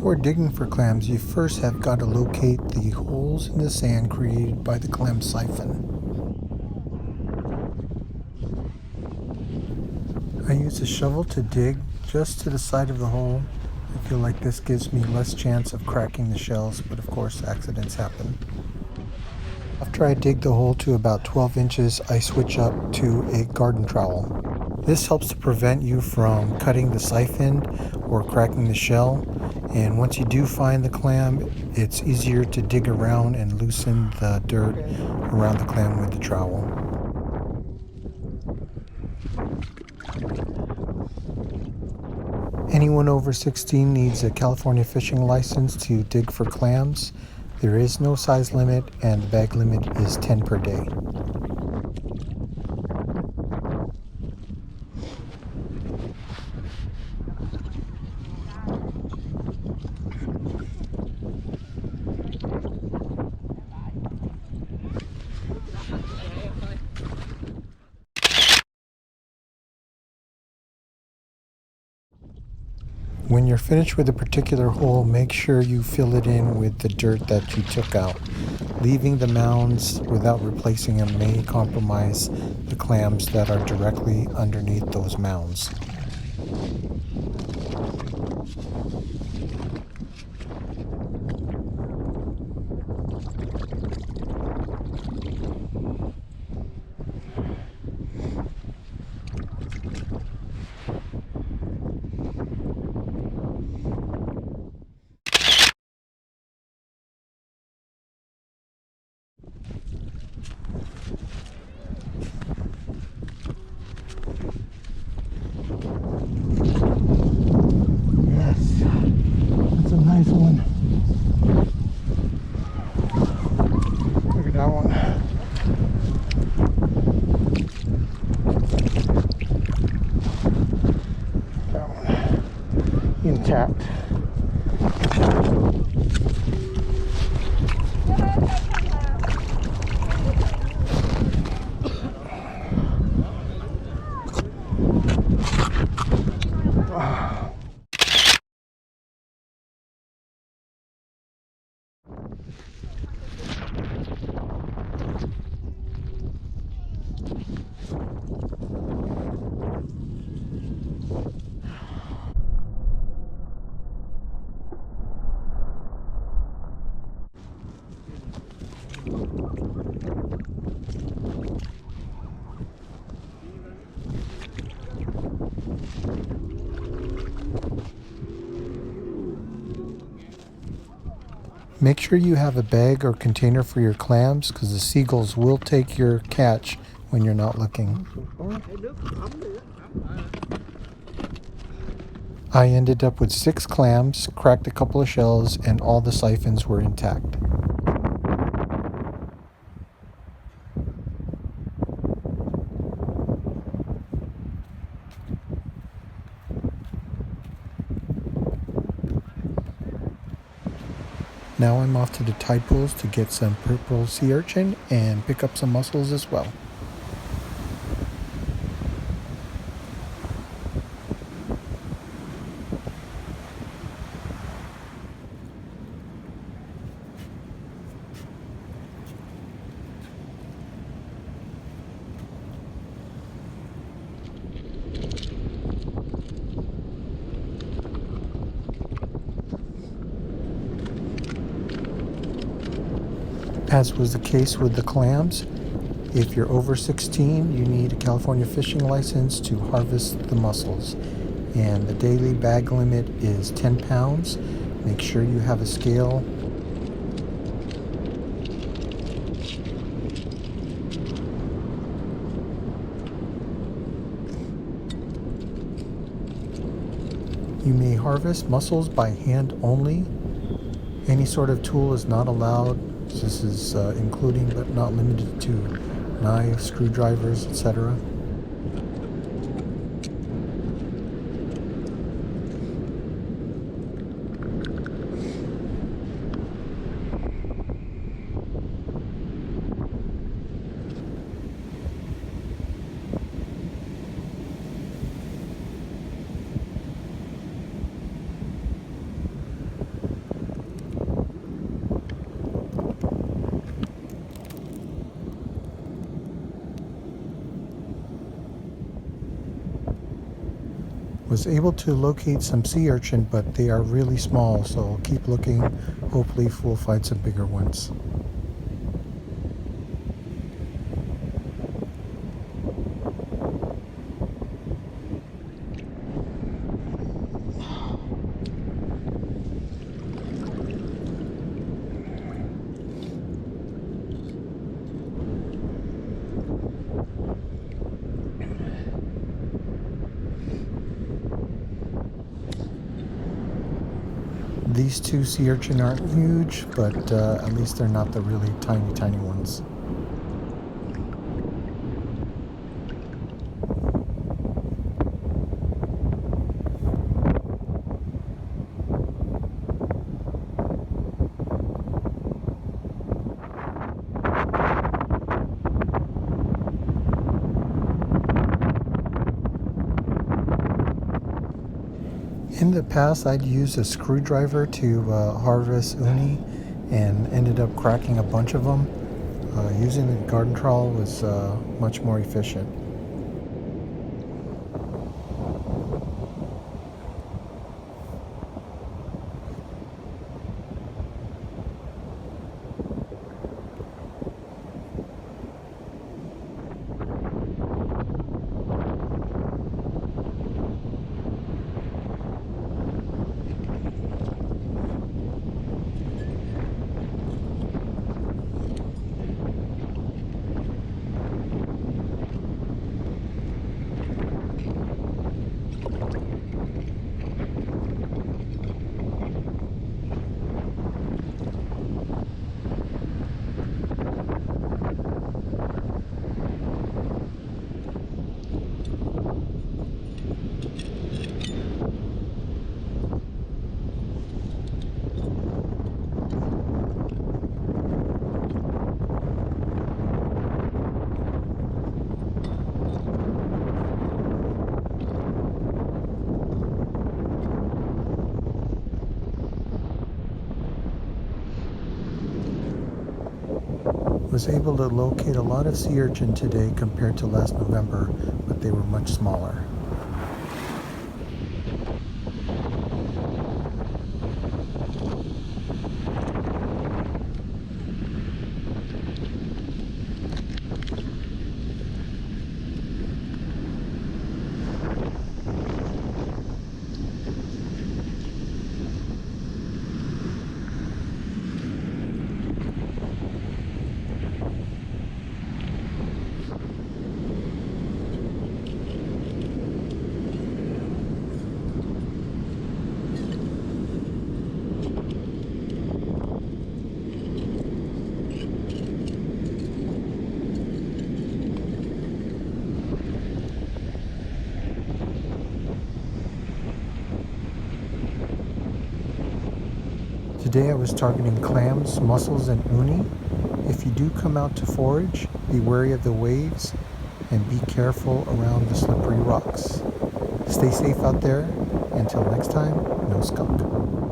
Before digging for clams, you first have got to locate the holes in the sand created by the clam siphon. I use a shovel to dig just to the side of the hole. I feel like this gives me less chance of cracking the shells, but of course accidents happen. After I dig the hole to about 12 inches, I switch up to a garden trowel. This helps to prevent you from cutting the siphon or cracking the shell. And once you do find the clam, it's easier to dig around and loosen the dirt around the clam with the trowel. Anyone over 16 needs a California fishing license to dig for clams. There is no size limit and the bag limit is 10 per day. When you're finished with a particular hole, make sure you fill it in with the dirt that you took out. Leaving the mounds without replacing them may compromise the clams that are directly underneath those mounds. That's a nice one. Look at that one. That one intact. Make sure you have a bag or container for your clams because the seagulls will take your catch when you're not looking. I ended up with 6 clams, cracked a couple of shells, and all the siphons were intact. Now I'm off to the tide pools to get some purple sea urchin and pick up some mussels as well. As was the case with the clams, if you're over 16, you need a California fishing license to harvest the mussels. And the daily bag limit is 10 pounds. Make sure you have a scale. You may harvest mussels by hand only. Any sort of tool is not allowed. This is including but not limited to knives, screwdrivers, etc. Was able to locate some sea urchin, but they are really small, so I'll keep looking. Hopefully we'll find some bigger ones. These two sea urchin aren't huge, but at least they're not the really tiny ones. In the past, I'd used a screwdriver to harvest uni and ended up cracking a bunch of them. Using the garden trowel was much more efficient. Was able to locate a lot of sea urchin today compared to last November, but they were much smaller. Today I was targeting clams, mussels, and uni. If you do come out to forage, be wary of the waves and be careful around the slippery rocks. Stay safe out there. Until next time, no skunk.